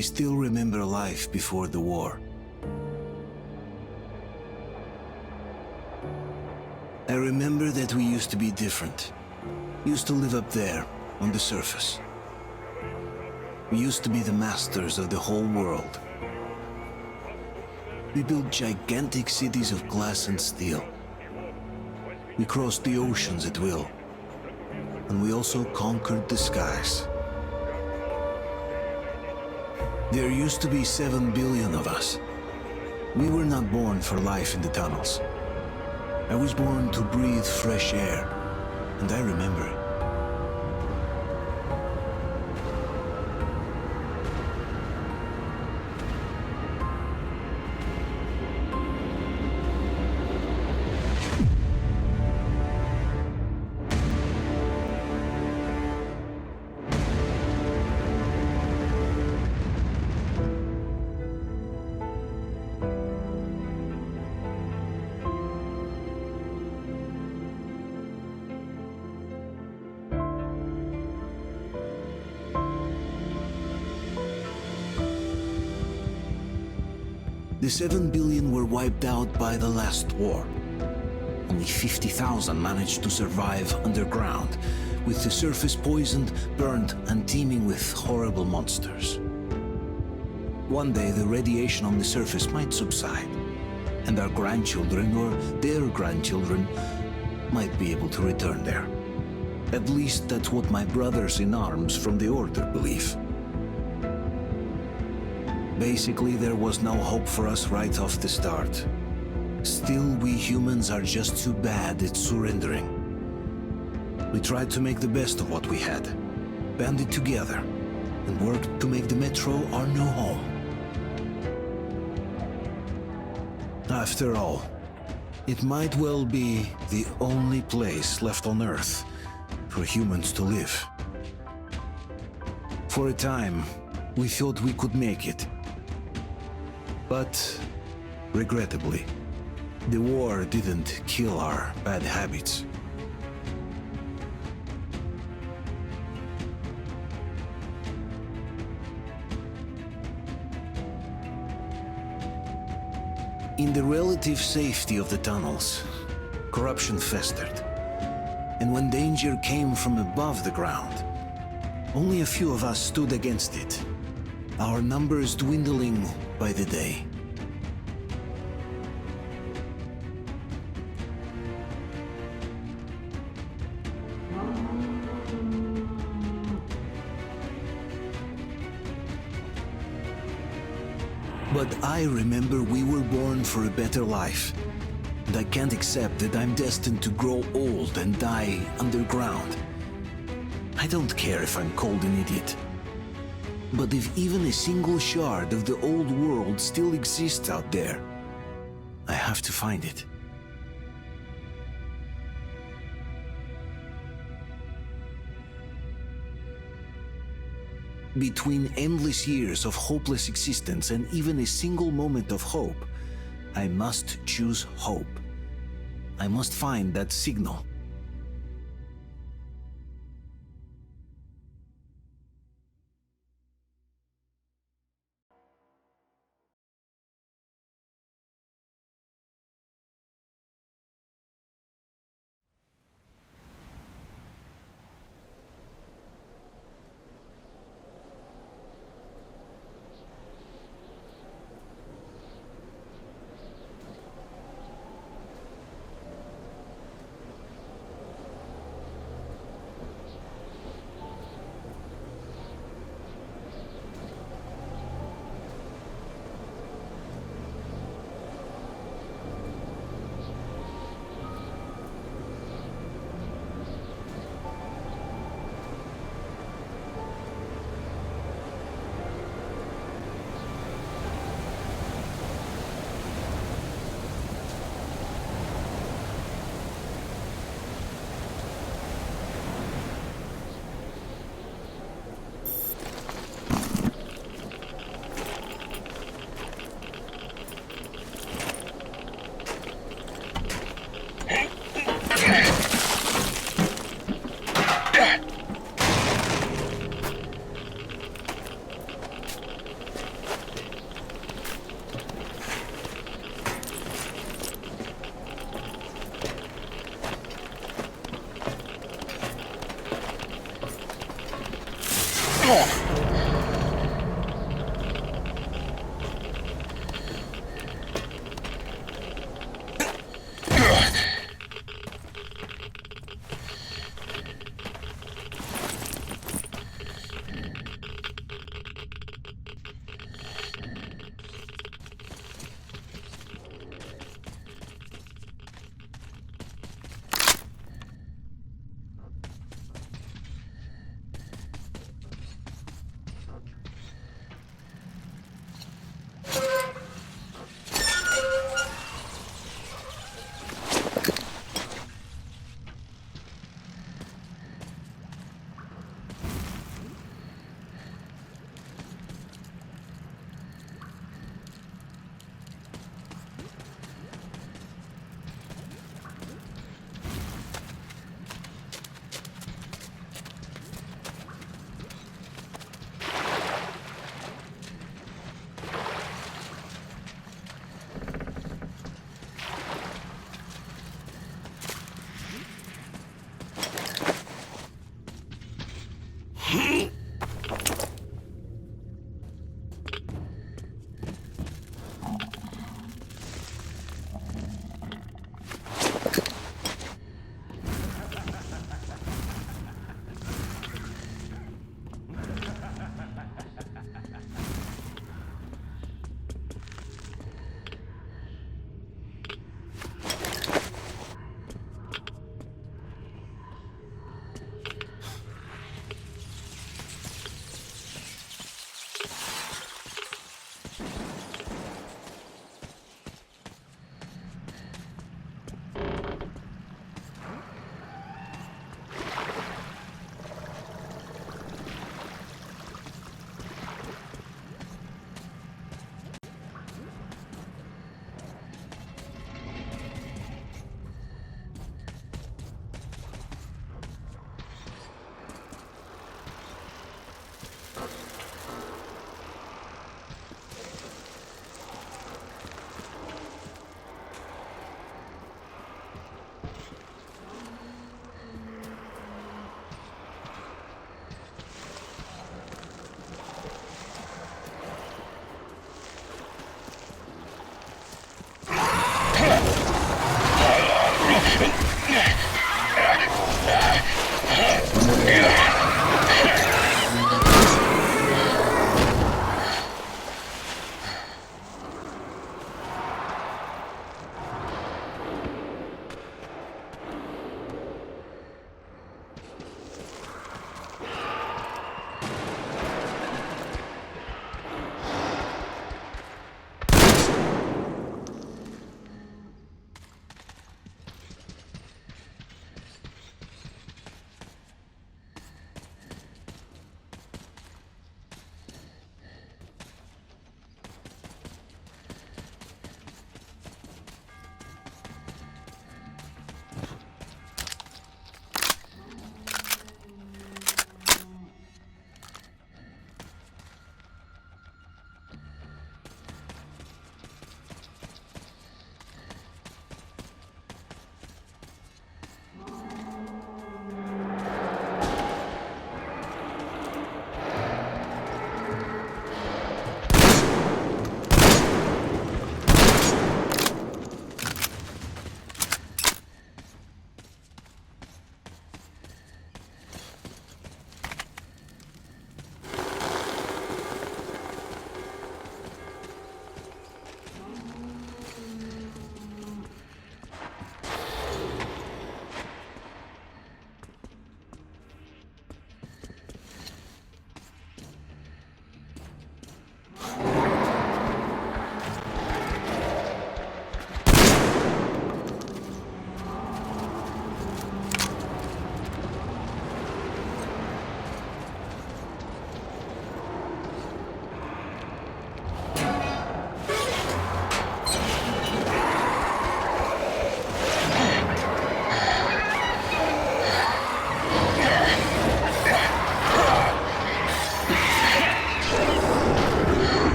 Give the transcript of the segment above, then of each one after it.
I still remember life before the war. I remember that we used to be different. Used to live up there, on the surface. We used to be the masters of the whole world. We built gigantic cities of glass and steel. We crossed the oceans at will. And we also conquered the skies. There used to be 7 billion of us. We were not born for life in the tunnels. I was born to breathe fresh air, and I remember it. The 7 billion were wiped out by the last war. Only 50,000 managed to survive underground, with the surface poisoned, burned, and teeming with horrible monsters. One day the radiation on the surface might subside, and our grandchildren or their grandchildren might be able to return there. At least that's what my brothers in arms from the Order believe. Basically, there was no hope for us right off the start. Still, we humans are just too bad at surrendering. We tried to make the best of what we had, banded together, and worked to make the Metro our new home. After all, it might well be the only place left on Earth for humans to live. For a time, we thought we could make it. But, regrettably, the war didn't kill our bad habits. In the relative safety of the tunnels, corruption festered. And when danger came from above the ground, only a few of us stood against it, our numbers dwindling by the day. But I remember we were born for a better life, and I can't accept that I'm destined to grow old and die underground. I don't care if I'm called an idiot. But if even a single shard of the old world still exists out there, I have to find it. Between endless years of hopeless existence and even a single moment of hope, I must choose hope. I must find that signal.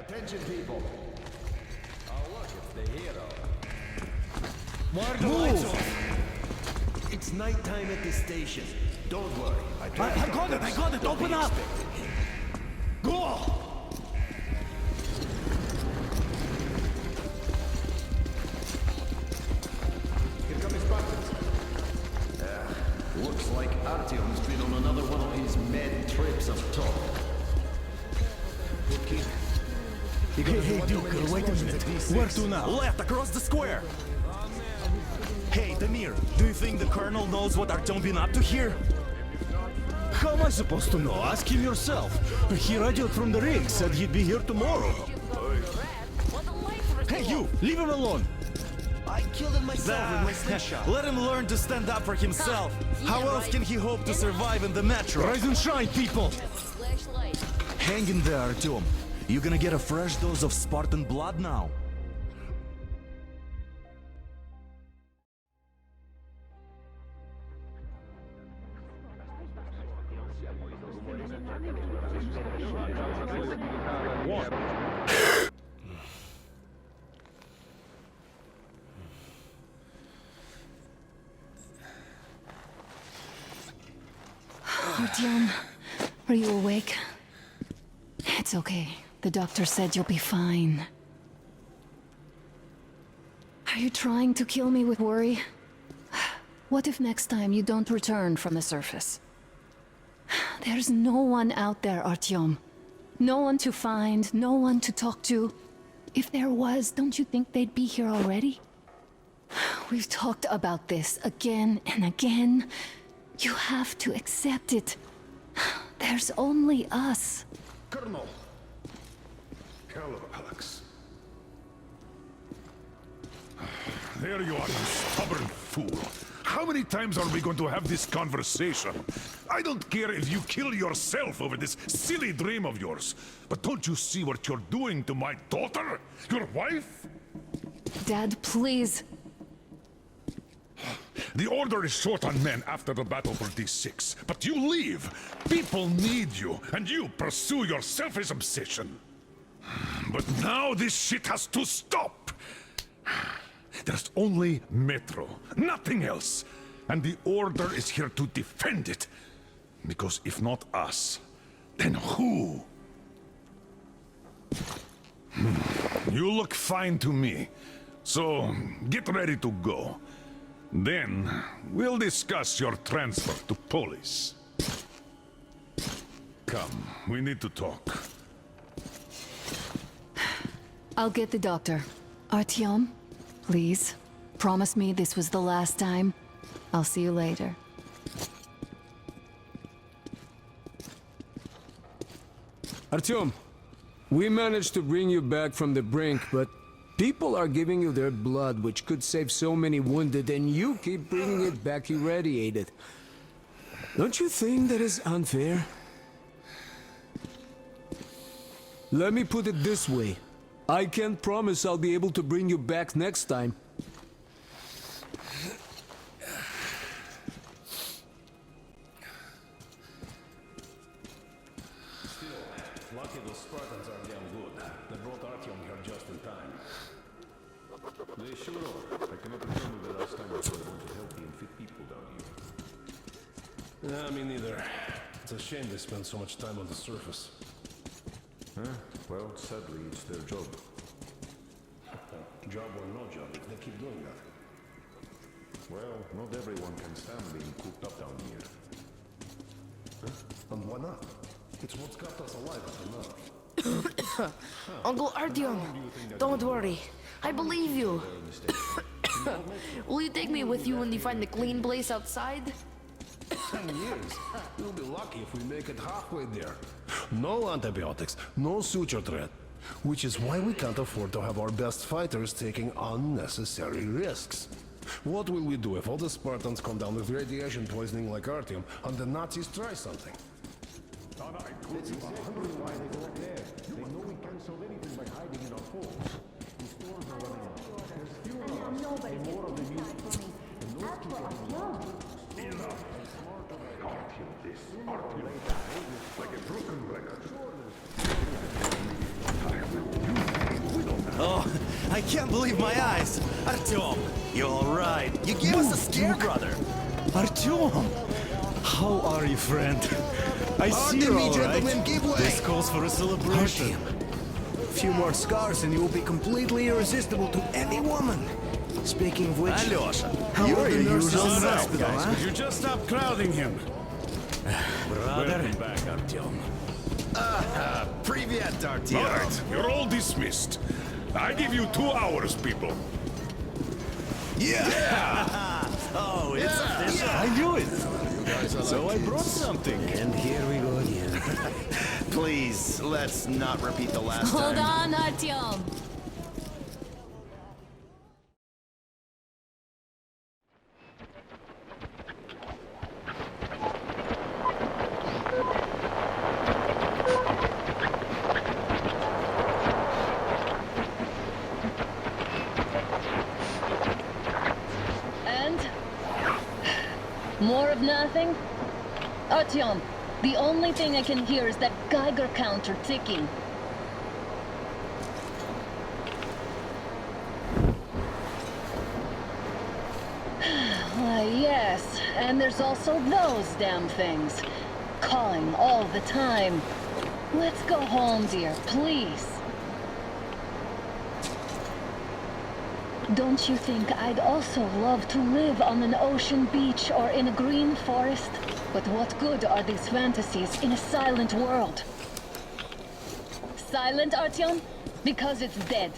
Attention, people. Oh, look, it's the hero. Why are the lights off? It's nighttime at this station. Don't worry. I got it, open up! Go! Here come his buttons. Looks like Artyom's been on another one of his mad trips up top. Hey, Duke, wait a minute. Where to now? Left, across the square! Hey, Damir, do you think the Colonel knows what Artyom been up to here? How am I supposed to know? Ask him yourself. He radioed from the rig, said he'd be here tomorrow. Hey, you! Leave him alone! I killed him myself with my slingshot. Let him learn to stand up for himself. How else can he hope to survive in the metro? Rise and shine, people! Hang in there, Artyom. You're gonna get a fresh dose of Spartan blood now. Artyom, are you awake? It's okay. The doctor said you'll be fine. Are you trying to kill me with worry? What if next time you don't return from the surface? There's no one out there, Artyom. No one to find, no one to talk to. If there was, don't you think they'd be here already? We've talked about this again and again. You have to accept it. There's only us. Colonel! Hello, Alex. There you are, you stubborn fool. How many times are we going to have this conversation? I don't care if you kill yourself over this silly dream of yours, but don't you see what you're doing to my daughter? Your wife? Dad, please. The Order is short on men after the battle for D6, but you leave. People need you, and you pursue your selfish obsession. But now this shit has to stop. There's only Metro, nothing else. And the Order is here to defend it. Because if not us, then who? You look fine to me. So, get ready to go. Then, we'll discuss your transfer to Polis. Come, we need to talk. I'll get the doctor. Artyom, please. Promise me this was the last time. I'll see you later. Artyom, we managed to bring you back from the brink, but people are giving you their blood, which could save so many wounded, and you keep bringing it back irradiated. Don't you think that is unfair? Let me put it this way. I can't promise I'll be able to bring you back next time. Lucky those Spartans are damn good. They brought Artyom here just in time. They sure are. I cannot remember the last time I saw a bunch of healthy and fit people down here. Yeah, me neither. It's a shame they spend so much time on the surface. Well, sadly, it's their job. Job or no job, if they keep doing that. Well, not everyone can stand being cooped up down here. And why not? It's what's kept us alive up to now. Uncle Artyom, don't worry. I believe you. Will you take me with you when you find the clean place outside? 10 years. We'll be lucky if we make it halfway there. No antibiotics, no suture thread. Which is why we can't afford to have our best fighters taking unnecessary risks. What will we do if all the Spartans come down with radiation poisoning like Artyom and the Nazis try something? That's exactly why they go up there. They know we can't solve anything by hiding in our holes. The stores are running out. There's fewer of us, and more of them used to. And those keep getting larger. Enough! Artyom this, Artyom that, like a broken record. I will Oh, I can't believe my eyes. Artyom, you alright? You gave us a scare, brother. Artyom! How are you, friend? I see you're all right. give way. This calls for a celebration. A few more scars and you will be completely irresistible to any woman. Speaking of which, Alyosha, how you're are the your nurses in usual the self, hospital, guys. huh? You just stop crowding him. Brother. Back, Artyom. Привет, All Artyom. right, you're all dismissed. I give you 2 hours, people. Oh, it's official. I knew it. So I brought something. And here we go again. Please, let's not repeat the last Hold time. on, Artyom. And? More of nothing? Artyom, the only thing I can hear is that Geiger counter ticking. Why, yes, and there's also those damn things. Calling all the time. Let's go home, dear, please. Don't you think I'd also love to live on an ocean beach or in a green forest? But what good are these fantasies in a silent world? Silent, Artyom? Because it's dead.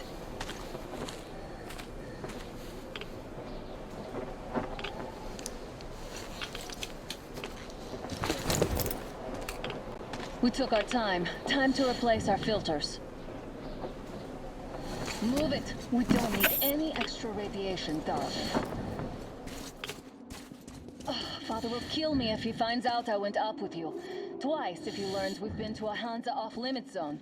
We took our time. Time to replace our filters. Move it. We don't need any extra radiation, darling. Father will kill me if he finds out I went up with you. Twice if he learns we've been to a Hansa off-limit zone.